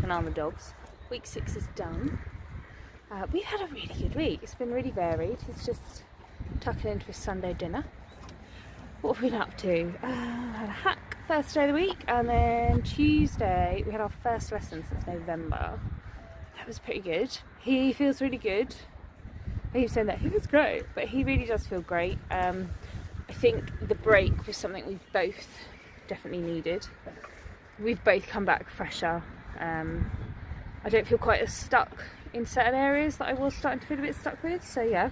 an eye on the dogs. Week 6 is done. We've had a really good week. It's been really varied. He's just tucking into his Sunday dinner. What have we been up to? Had a hack first day of the week, and then Tuesday we had our first lesson since November. That was pretty good. He feels really good. He was saying that he was great, but he really does feel great. I think the break was something we've both definitely needed. We've both come back fresher. I don't feel quite as stuck in certain areas that I was starting to feel a bit stuck with, so yeah,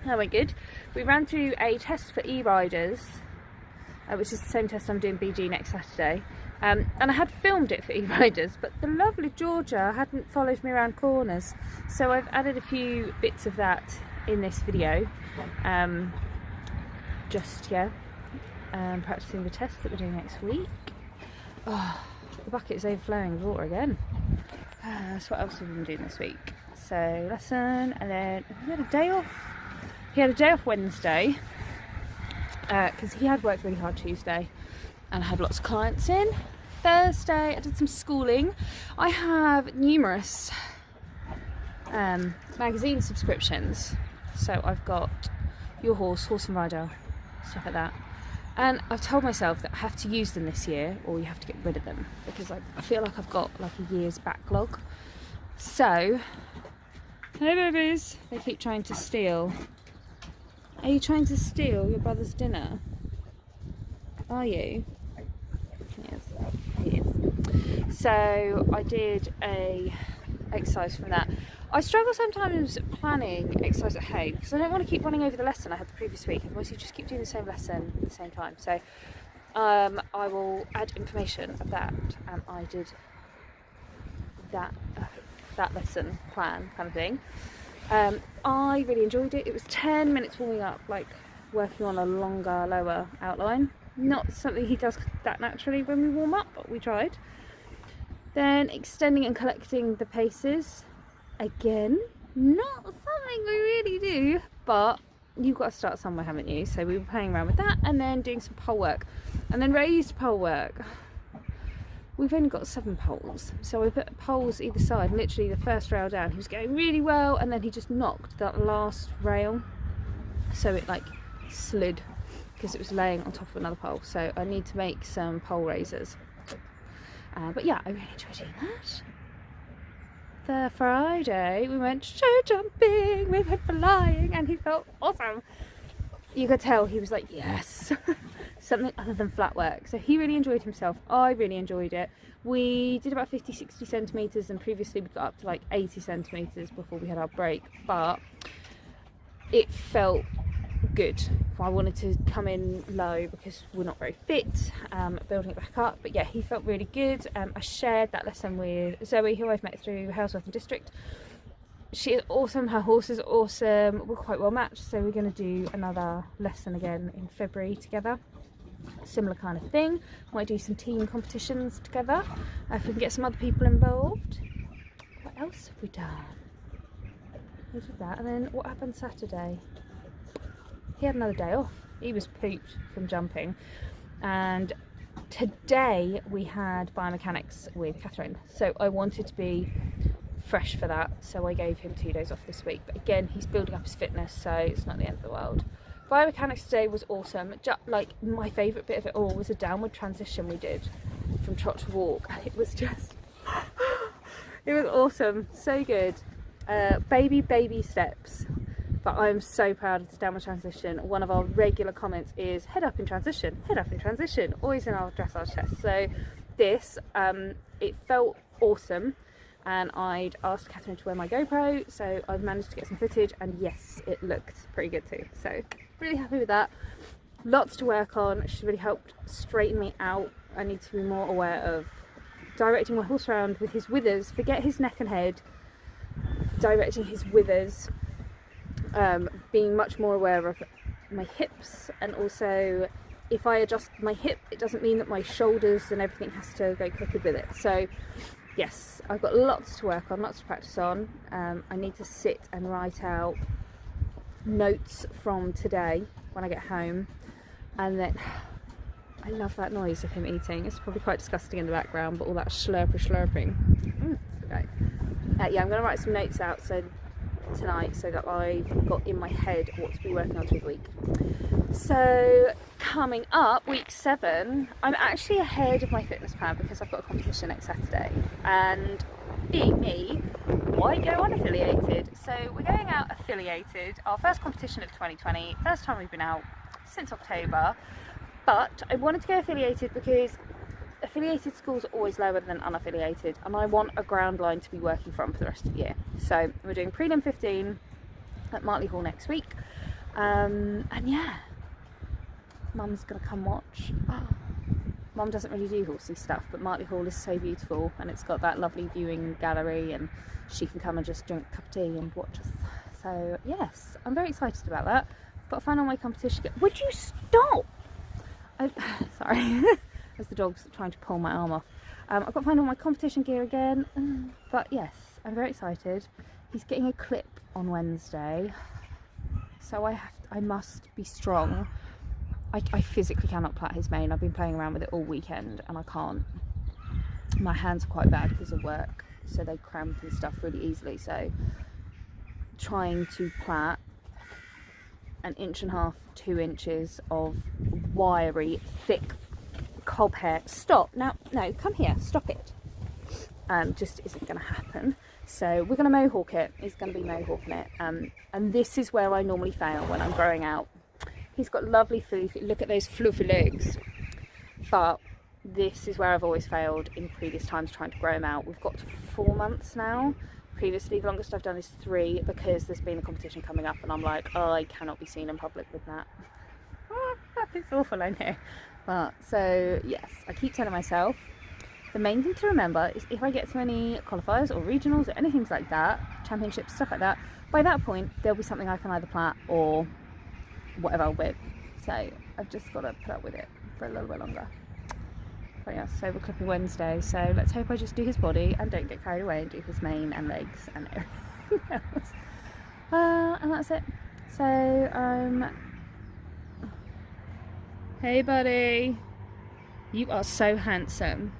that went good. We ran through a test for e-riders, which is the same test I'm doing BG next Saturday, and I had filmed it for e-riders, but the lovely Georgia hadn't followed me around corners, so I've added a few bits of that in this video. Practicing the tests that we're doing next week. Oh, the bucket is overflowing with water again. So what else have we been doing this week? So lesson, and then he had a day off. He had a day off Wednesday because he had worked really hard Tuesday and I had lots of clients in. Thursday I did some schooling. I have numerous magazine subscriptions. So I've got Your Horse, Horse and Rider, stuff like that. And I've told myself that I have to use them this year or you have to get rid of them because I feel like I've got like a year's backlog. So, hey babies, they keep trying to steal. Are you trying to steal your brother's dinner? Are you? Yes, he is. So I did a exercise from that. I struggle sometimes planning exercise at home because I don't want to keep running over the lesson I had the previous week, otherwise you just keep doing the same lesson at the same time. So I will add information of that, and I did that lesson plan kind of thing. I really enjoyed it. It was 10 minutes warming up, like working on a longer, lower outline. Not something he does that naturally when we warm up, but we tried. Then extending and collecting the paces. Again, not something we really do, but you've got to start somewhere, haven't you? So we were playing around with that, and then doing some pole work, and then raised pole work. We've only got 7 poles, so we put poles either side. Literally the first rail down, he was going really well, and then he just knocked that last rail, so it like slid because it was laying on top of another pole. So I need to make some pole raisers. But yeah, I really enjoyed doing that. The Friday we went show jumping, we went flying, and he felt awesome. You could tell he was like, yes, something other than flat work. So he really enjoyed himself. I really enjoyed it. We did about 50-60 centimetres, and previously we got up to like 80 centimetres before we had our break, but it felt good. I wanted to come in low because we're not very fit, building it back up, but yeah, he felt really good. I shared that lesson with Zoe, who I've met through Houseworth and District. She is awesome, her horse is awesome, we're quite well matched, so we're going to do another lesson again in February together. Similar kind of thing. Might do some team competitions together if we can get some other people involved. What else have we done? We did that, and then what happened Saturday? He had another day off. He was pooped from jumping, and today we had biomechanics with Catherine, so I wanted to be fresh for that, so I gave him 2 days off this week. But again, he's building up his fitness, so it's not the end of the world. Biomechanics today was awesome. Like, my favourite bit of it all was a downward transition we did from trot to walk. It was just it was awesome, so good. Baby steps, but I'm so proud of this downward transition. One of our regular comments is head up in transition, always in our dressage test. So this, it felt awesome, and I'd asked Catherine to wear my GoPro, so I've managed to get some footage, and yes, it looked pretty good too. So really happy with that. Lots to work on. She's really helped straighten me out. I need to be more aware of directing my horse around with his withers. Forget his neck and head, directing his withers. Being much more aware of my hips, and also if I adjust my hip, it doesn't mean that my shoulders and everything has to go crooked with it. So yes, I've got lots to work on, lots to practice on. I need to sit and write out notes from today when I get home, and then I love that noise of him eating. It's probably quite disgusting in the background, but all that slurping. Okay. Yeah, I'm going to write some notes out tonight so that I've got in my head what to be working on through the week. So coming up, week 7, I'm actually ahead of my fitness plan because I've got a competition next Saturday, and being me, why go unaffiliated? So we're going out affiliated, our first competition of 2020, first time we've been out since October, but I wanted to go affiliated because affiliated schools are always lower than unaffiliated, and I want a ground line to be working from for the rest of the year. So we're doing prelim 15 at Martley Hall next week, and yeah, Mum's gonna come watch. Mum doesn't really do horsey stuff, but Martley Hall is so beautiful, and it's got that lovely viewing gallery, and she can come and just drink a cup of tea and watch us. So yes, I'm very excited about that. Got to find out my competition. Would you stop? Sorry. As the dog's trying to pull my arm off. I've got to find all my competition gear again, but yes, I'm very excited. He's getting a clip on Wednesday, so I must be strong. I physically cannot plait his mane. I've been playing around with it all weekend and I can't. My hands are quite bad because of work, so they cramp and stuff really easily, so trying to plait 1.5 inches, 2 inches of wiry, thick cob hair. Stop. Now, no, come here, stop it. Just isn't going to happen. So we're going to mohawk it. He's going to be mohawking it. And this is where I normally fail when I'm growing out. He's got lovely fluffy, look at those fluffy legs. But this is where I've always failed in previous times trying to grow him out. We've got to 4 months now. Previously, the longest I've done is 3 because there's been a competition coming up and I'm like, oh, I cannot be seen in public with that. It's awful, I know. But, so, yes, I keep telling myself, the main thing to remember is if I get to any qualifiers or regionals or anything like that, championships, stuff like that, by that point, there'll be something I can either plait or whatever with. So, I've just got to put up with it for a little bit longer. But yeah, so we're clipping Wednesday, so let's hope I just do his body and don't get carried away and do his mane and legs and everything else. And that's it. So, hey buddy, you are so handsome.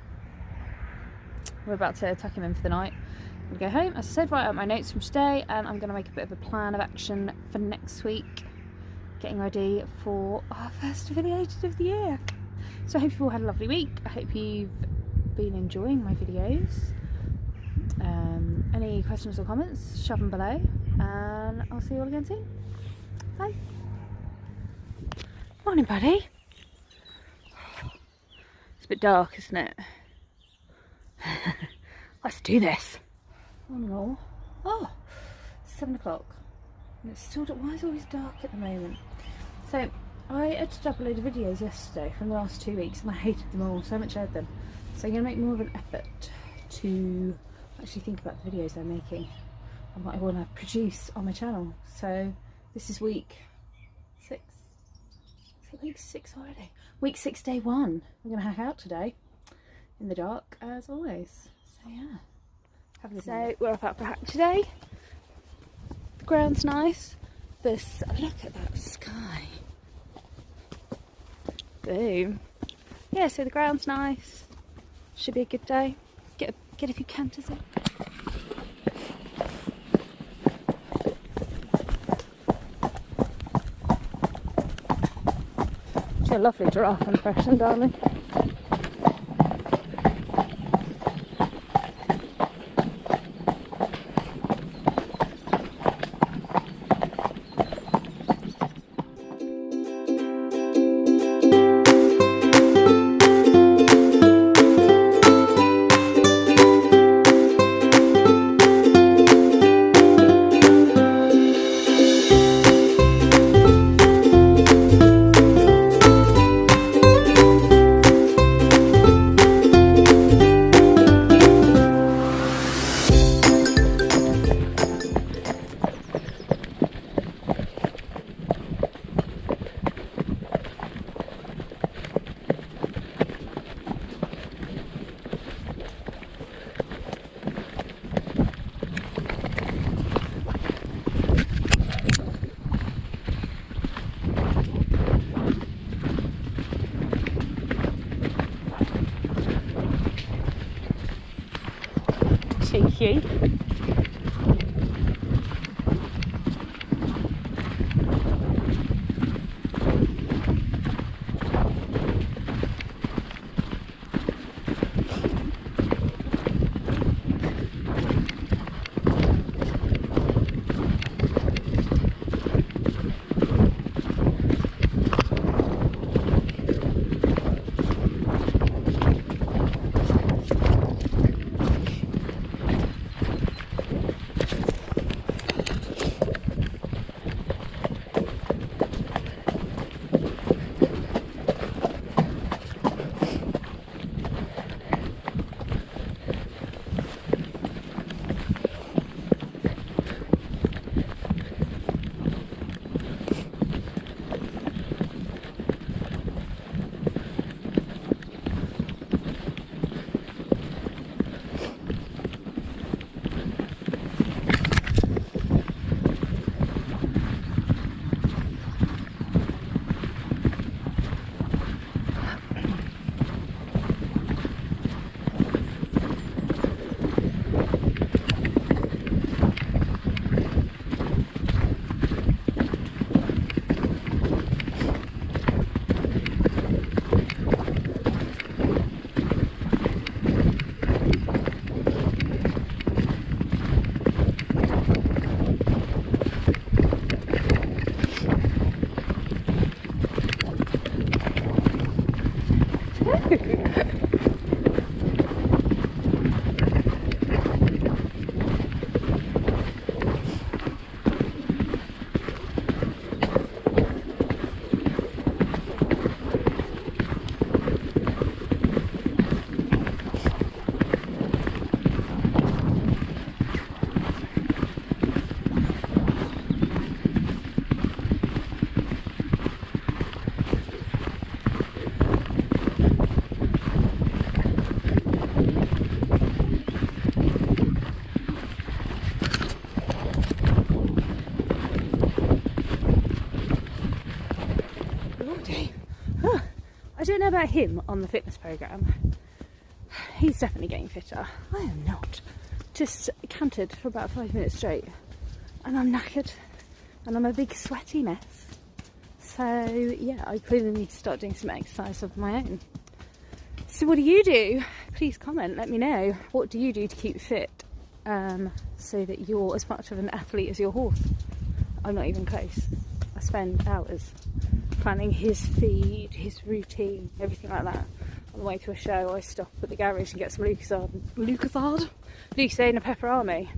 We're about to tuck him in for the night. I'm going to go home, as I said, write out my notes from today, and I'm going to make a bit of a plan of action for next week, getting ready for our first affiliated of the year. So I hope you've all had a lovely week. I hope you've been enjoying my videos. Any questions or comments, shove them below, and I'll see you all again soon. Bye. Morning, buddy. It's a bit dark, isn't it? Let's do this. Oh, 7 o'clock. And it's still dark. Why is it always dark at the moment? So, I edited up a load of videos yesterday from the last 2 weeks and I hated them all, so much I had them. So I'm going to make more of an effort to actually think about the videos I'm making and what I want to produce on my channel. So this is week 6. Is it week 6 already? Week 6, day 1. We're going to hack out today in the dark as always. So yeah. So we're up out for a hack today. The ground's nice. Look at that sky. Boom. Yeah, so the ground's nice. Should be a good day. Get a few canters in. It's a lovely giraffe impression, darling. she. I don't know about him on the fitness programme. He's definitely getting fitter. I am not. Just cantered for about 5 minutes straight and I'm knackered and I'm a big sweaty mess. So yeah, I clearly need to start doing some exercise of my own. So what do you do? Please comment, let me know. What do you do to keep fit so that you're as much of an athlete as your horse? I'm not even close. I spend hours planning his feed, his routine, everything like that. On the way to a show, I stop at the garage and get some Lucozade and a pepperami.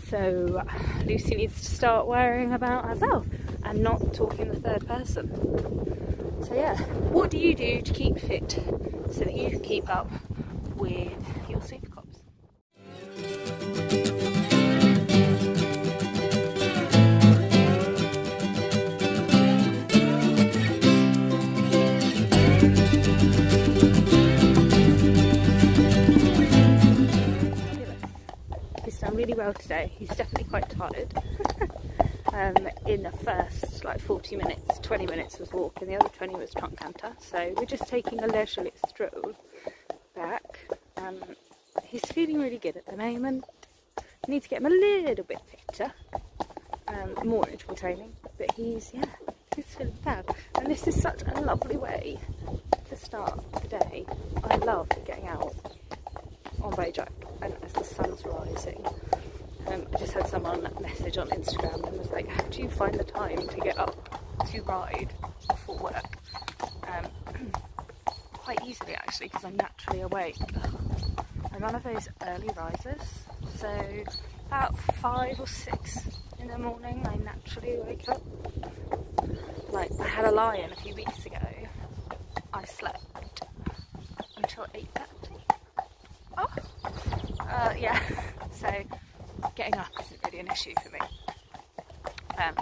So Lucy needs to start worrying about herself and not talking the third person. So yeah, what do you do to keep fit so that you can keep up with your super cops? He's done really well today. He's definitely quite tired. In the first like 40 minutes, 20 minutes was walk and the other 20 was trunk canter. So we're just taking a leisurely stroll back. He's feeling really good at the moment. Need to get him a little bit fitter, more interval training, but he's feeling fab. And this is such a lovely way to start the day. I love getting out on Bojack and as the sun's rising. I just had someone message on Instagram and was like, how do you find the time to get up to ride before work? Quite easily actually, because I'm naturally awake. I'm one of those early risers, so about 5 or 6 in the morning I naturally wake up. Like I had a lie-in a few weeks ago. I slept until 8:30. Yeah, so getting up isn't really an issue for me. And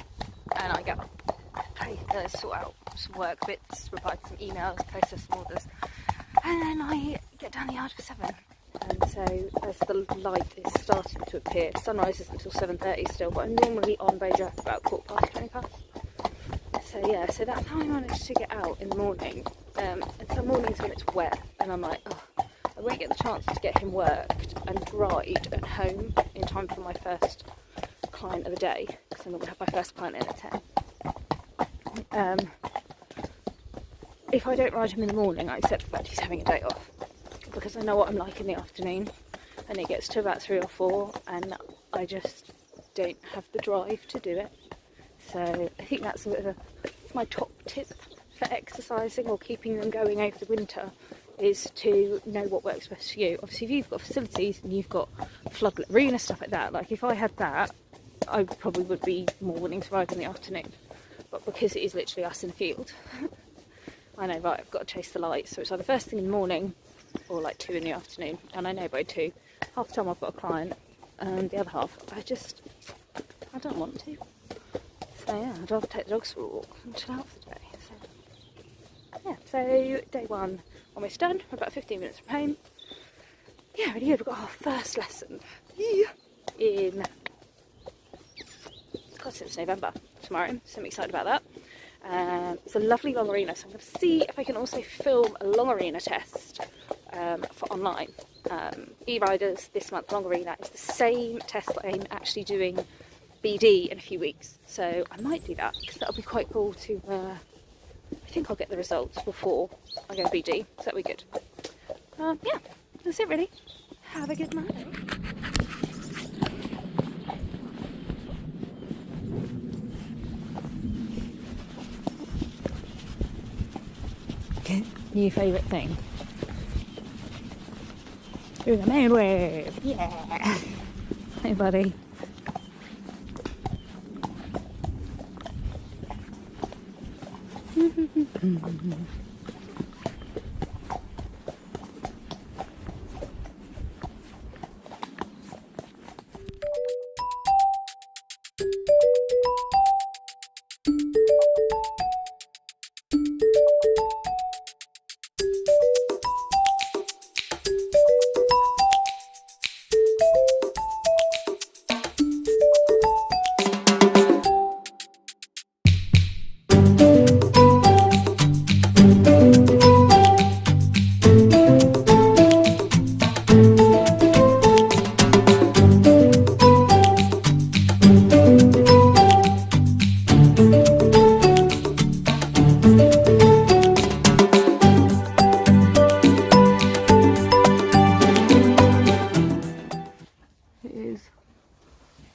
I get up, sort out some work bits, reply to some emails, process some orders, and then I get down the yard for 7. And so as the light is starting to appear, sunrise isn't until 7:30 still, but I'm normally on Bojack about 20:15. So yeah, so that's how I managed to get out in the morning. And some mornings when it's wet and I'm like, oh, I won't get the chance to get him worked and dried and home in time for my first client of the day, because I'm not going to have my first client in at 10. If I don't ride him in the morning, I accept the fact he's having a day off, because I know what I'm like in the afternoon, and it gets to about 3 or 4 and I just don't have the drive to do it. So I think that's a bit of my top tip for exercising or keeping them going over the winter, is to know what works best for you. Obviously, if you've got facilities and you've got floodlit arena, stuff like that, like if I had that, I probably would be more willing to ride in the afternoon. But because it is literally us in the field, I know, right, I've got to chase the lights, so it's either first thing in the morning or like 2 in the afternoon, and I know by 2, half the time I've got a client, and the other half, I don't want to. So yeah, I'd rather take the dogs for a walk and chill out for the day. So yeah, so day 1 almost done. We're about 15 minutes from home. Yeah, really good. We've got our first lesson in, God, since November, tomorrow, so I'm excited about that. It's a lovely long arena, so I'm going to see if I can also film a long arena test for online. E-Riders this month, long arena, is the same test that I'm actually doing BD in a few weeks, so I might do that, because that'll be quite cool to, I think I'll get the results before I go BD, so that'll be good. Yeah, that's it really. Have a good night. New favourite thing. Do the main wave. Yeah. Hey buddy.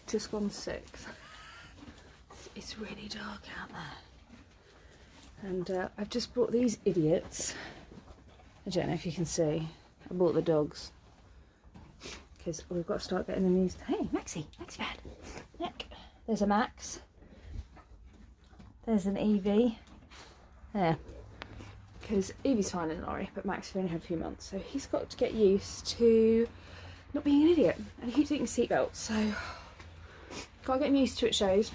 Just gone 6. It's really dark out there, and I've just brought these idiots. I don't know if you can see. I brought the dogs because we've got to start getting them used. Hey, Maxie bad. Look, there's a Max. There's an Evie. There. Because Evie's fine in the lorry, but Max has only had a few months, so he's got to get used to not being an idiot, and he keeps eating seatbelts, so gotta get him used to it. Shows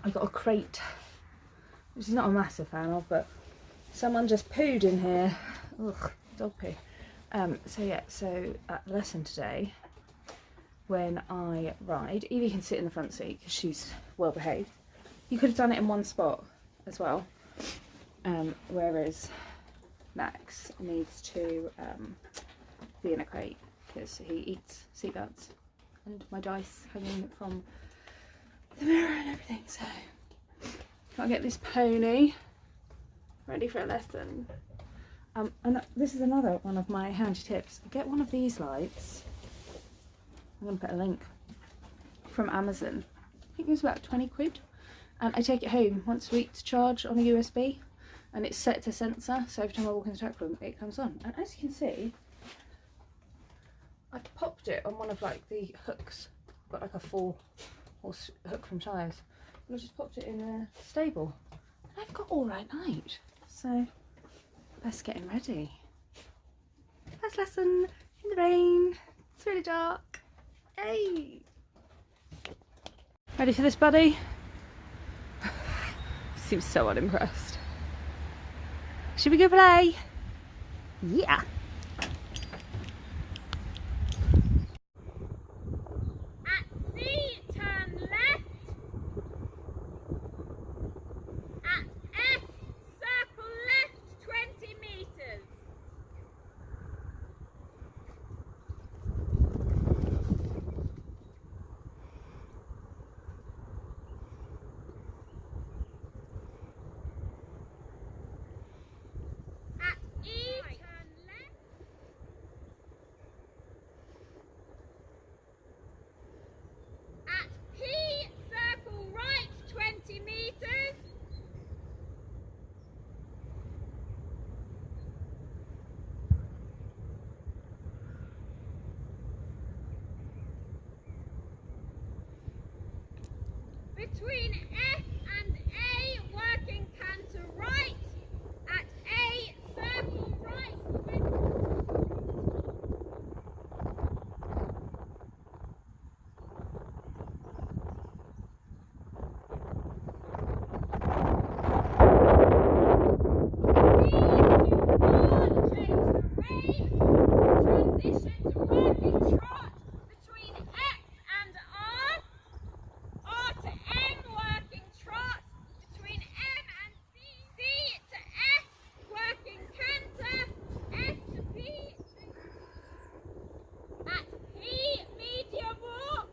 I got a crate, which is not a massive fan of, but someone just pooed in here. Ugh, dog poo. So yeah, so at the lesson today, when I ride, Evie can sit in the front seat because she's well behaved. You could have done it in one spot as well, whereas Max needs to be in a crate because he eats seatbelts, and my dice hanging from the mirror and everything, so gotta get this pony ready for a lesson. And this is another one of my handy tips. Get one of these lights. I'm gonna put a link from Amazon. I think it was about 20 quid, and I take it home once a week to charge on a USB, and it's set to sensor, so every time I walk in the tack room it comes on. And as you can see, I've popped it on one of like the hooks. I've got like a 4-horse hook from Shires, and I just popped it in a stable, and I've got all right night. So that's getting ready. First lesson in the rain. It's really dark. Hey, ready for this, buddy? Seems so unimpressed. Should we go play? Yeah. between F and A, working canter right, at A, circle right. Transition to working trot between X and R. R to M, working trot between M and C. C to S, working canter. S to B. At P, medium walk.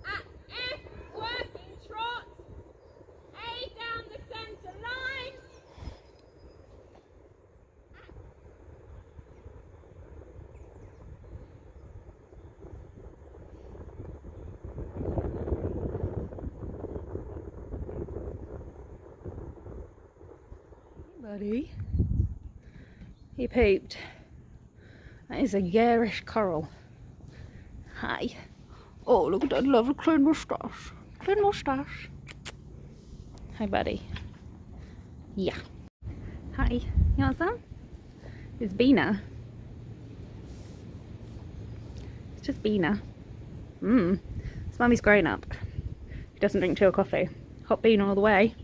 At F, working trot. A down the centre line. Buddy, he pooped. That is a garish coral. Hi. Oh, look at that lovely clean moustache. Clean moustache. Hi, buddy. Yeah. Hi. You want some? It's Beena. It's just Beena. It's Mummy's grown up. She doesn't drink tea or coffee. Hot bean all the way.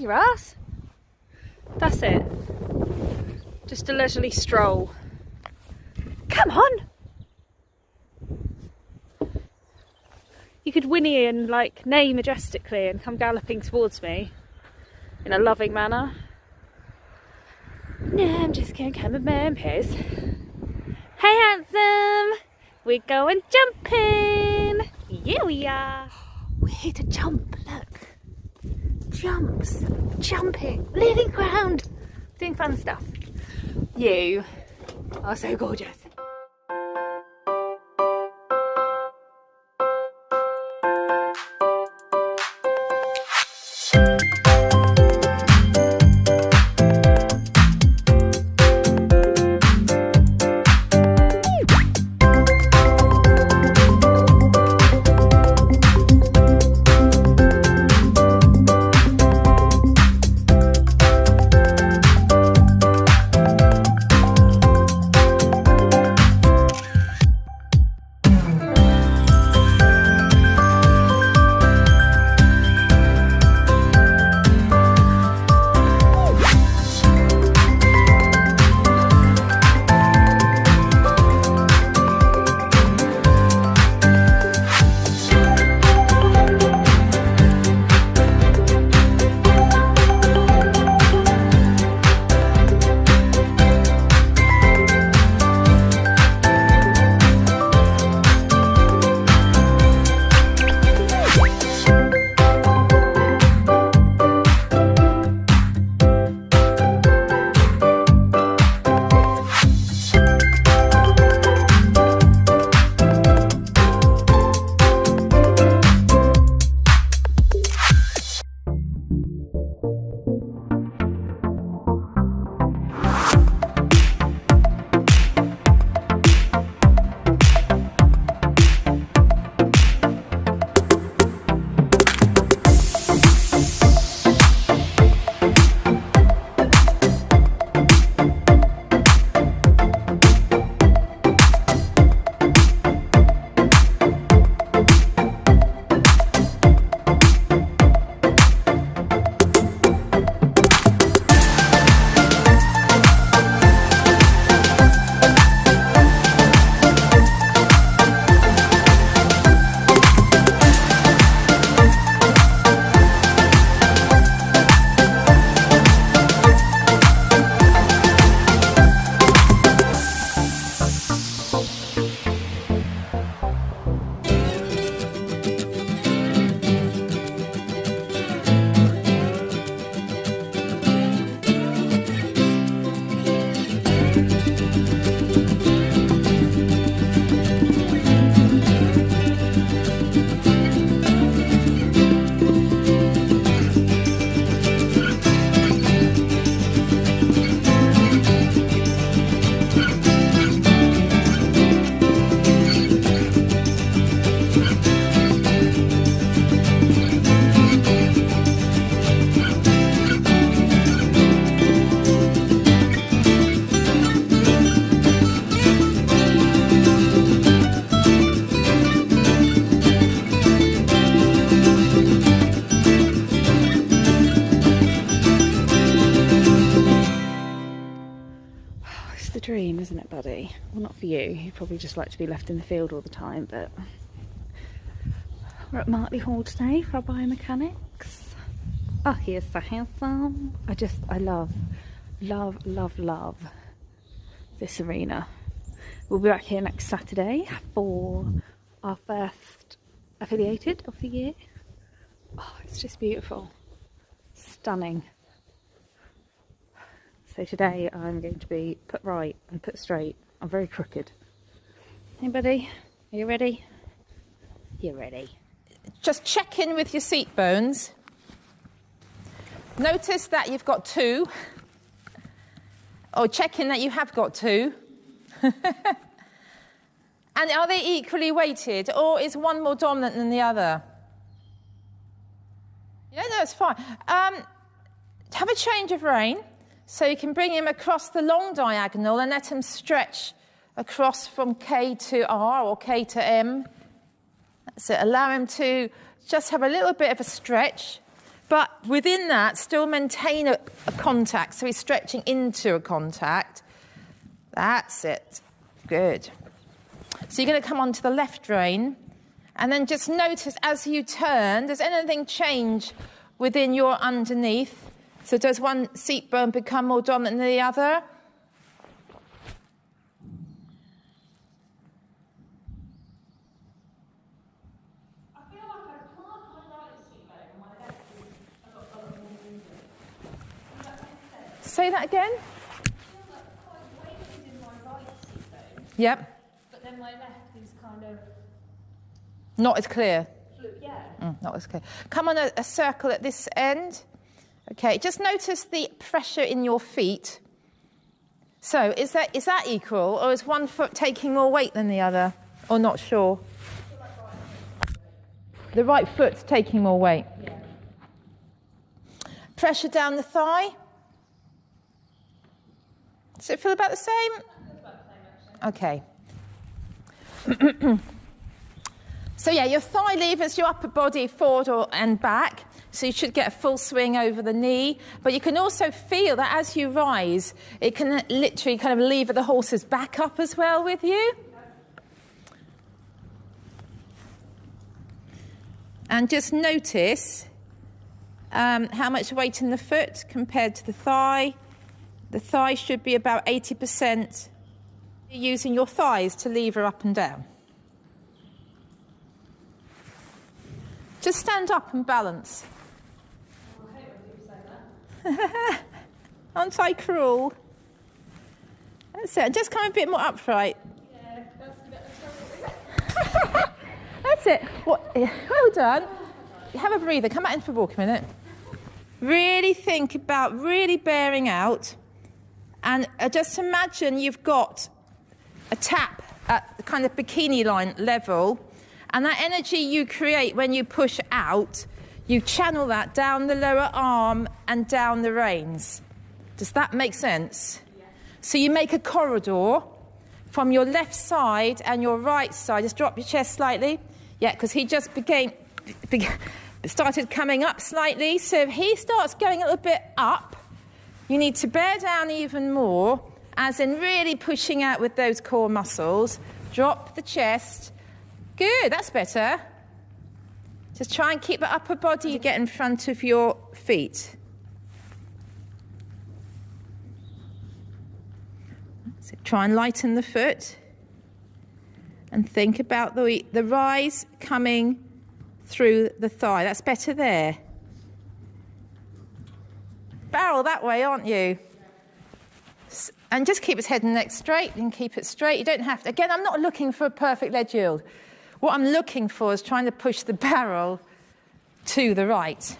Move your ass. That's it. Just a leisurely stroll. Come on. You could whinny and like neigh majestically and come galloping towards me in a loving manner. No, I'm just gonna come at my own pace. Hey handsome, we're going jumping. Yeah we are. We're here to jump, look. Jumps, jumping, leaving ground, doing fun stuff. You are so gorgeous. Dream, isn't it, buddy? Well, not for you. You'd probably just like to be left in the field all the time, but we're at Martley Hall today for our biomechanics. Oh, here's so handsome. I love this arena. We'll be back here next Saturday for our first affiliated of the year. Oh, it's just beautiful. Stunning. So today I'm going to be put right and put straight. I'm very crooked. Hey buddy, are you ready? You're ready. Just check in with your seat bones. Notice that you've got two. Or check in that you have got two. And are they equally weighted, or is one more dominant than the other? Yeah, no, it's fine. Have a change of rein. So you can bring him across the long diagonal and let him stretch across from K to R or K to M. That's it. Allow him to just have a little bit of a stretch but within that, still maintain a contact. So he's stretching into a contact. That's it. Good. So you're going to come onto the left rein, and then just notice as you turn, does anything change within your underneath? So does one seat bone become more dominant than the other? Say that again? I feel like quite weighted in my right seat bone. Yep. But then my left is kind of Not as clear. yeah. Not as clear. Come on a circle at this end. Okay, just notice the pressure in your feet. So is that equal, or is one foot taking more weight than the other? Or not sure? The right foot's taking more weight. Yeah. Pressure down the thigh. Does it feel about the same? Okay. So yeah, your thigh levers your upper body forward and back, so you should get a full swing over the knee. But you can also feel that as you rise, it can literally kind of lever the horse's back up as well with you. And just notice how much weight in the foot compared to the thigh. The thigh should be about 80%. You're using your thighs to lever up and down. Just stand up and balance. Oh, I hate when people say that. Aren't I cruel? That's it. Just come a bit more upright. Yeah, that's a bit of That's it. Well done. Have a breather. Come out in for a walk a minute. Really think about really bearing out. And just imagine you've got a tap at the kind of bikini line level, and that energy you create when you push out, you channel that down the lower arm and down the reins. Does that make sense? Yeah. So you make a corridor from your left side and your right side. Just drop your chest slightly. Yeah, because he just started coming up slightly. So if he starts going a little bit up, you need to bear down even more, as in really pushing out with those core muscles. Drop the chest. Good, that's better. Just try and keep the upper body get in front of your feet. So try and lighten the foot. And think about the rise coming through the thigh. That's better there. Barrel that way, aren't you? And just keep his head and neck straight, and keep it straight. You don't have to. Again, I'm not looking for a perfect leg yield. What I'm looking for is trying to push the barrel to the right.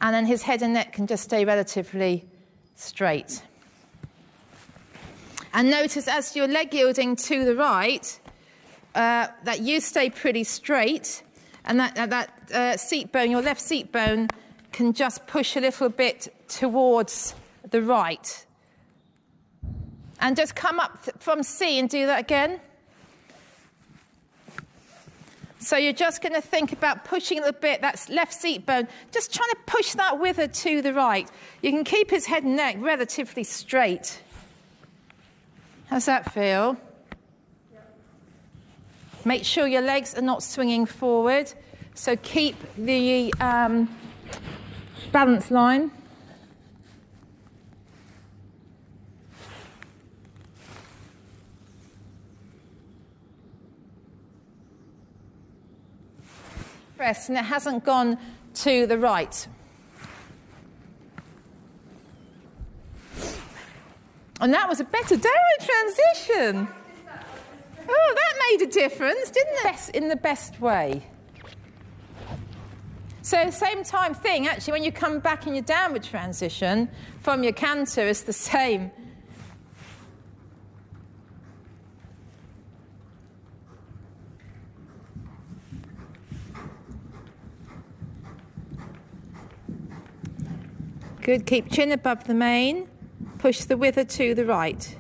And then his head and neck can just stay relatively straight. And notice as you're leg yielding to the right, that you stay pretty straight, and that seat bone, your left seat bone, can just push a little bit towards the right. And just come up from C and do that again. So you're just going to think about pushing a little bit, that left seat bone, just trying to push that wither to the right. You can keep his head and neck relatively straight. How's that feel? Yep. Make sure your legs are not swinging forward. So keep the balance line. Press, and it hasn't gone to the right. And that was a better transition. Oh, that made a difference, didn't it? In the best way. So same time thing, actually, when you come back in your downward transition from your canter, it's the same. Good, keep chin above the mane. Push the wither to the right.